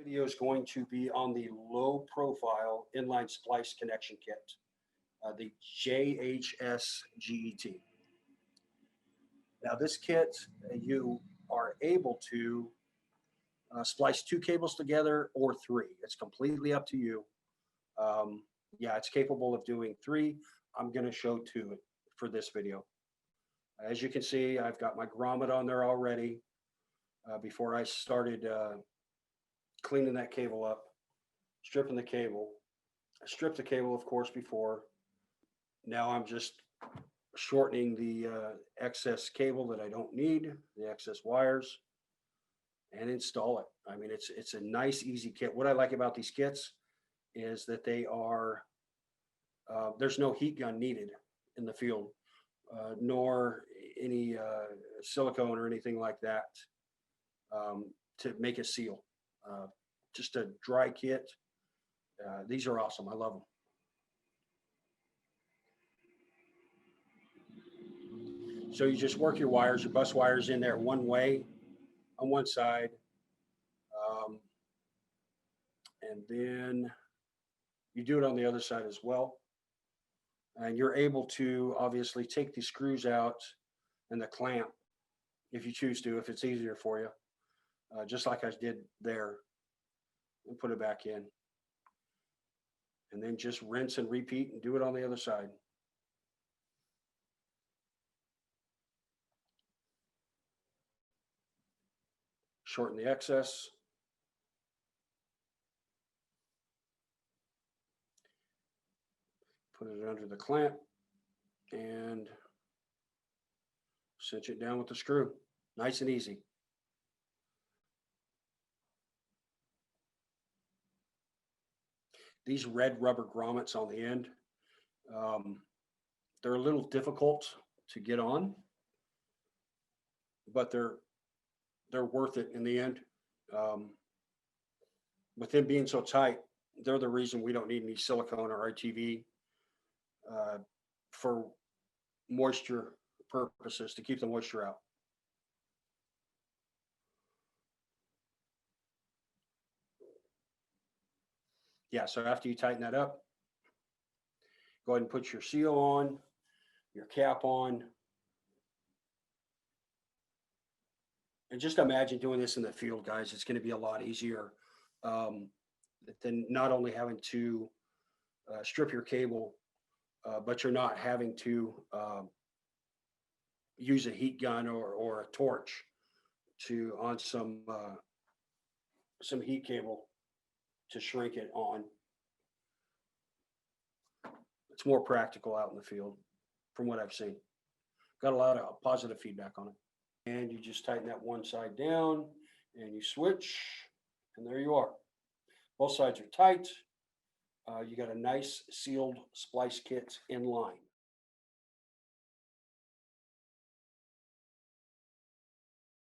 Video is going to be on the low profile inline splice connection kit, the JHS-GET. Now this kit, you are able to splice 2 cables together or 3. It's completely up to you. Yeah, it's capable of doing 3. I'm going to show 2 for this video. As you can see, I've got my grommet on there already. Before I started cleaning that cable up, stripping the cable. I stripped the cable, of course, before. Now I'm just shortening the excess cable that I don't need, the excess wires, and install it. I mean, it's a nice, easy kit. What I like about these kits is that they are, there's no heat gun needed in the field, nor any silicone or anything like that to make a seal. Just a dry kit. These are awesome. I love them. So you just work your wires, your bus wires in there one way on one side. And then you do it on the other side as well. And you're able to obviously take the screws out and the clamp if you choose to, if it's easier for you, just like I did there, and put it back in. And then just rinse and repeat and do it on the other side. Shorten the excess. Put it under the clamp and cinch it down with the screw. Nice and easy. These red rubber grommets on the end, they're a little difficult to get on, but they're worth it in the end. With them being so tight, they're the reason we don't need any silicone or RTV for moisture purposes, to keep the moisture out. Yeah, so after you tighten that up, go ahead and put your seal on, your cap on. And just imagine doing this in the field, guys. It's going to be a lot easier than not only having to strip your cable, but you're not having to use a heat gun or a torch on some heat cable to shrink it on. It's more practical out in the field from what I've seen. Got a lot of positive feedback on it. And you just tighten that one side down and you switch, and there you are. Both sides are tight. You got a nice sealed splice kit in line.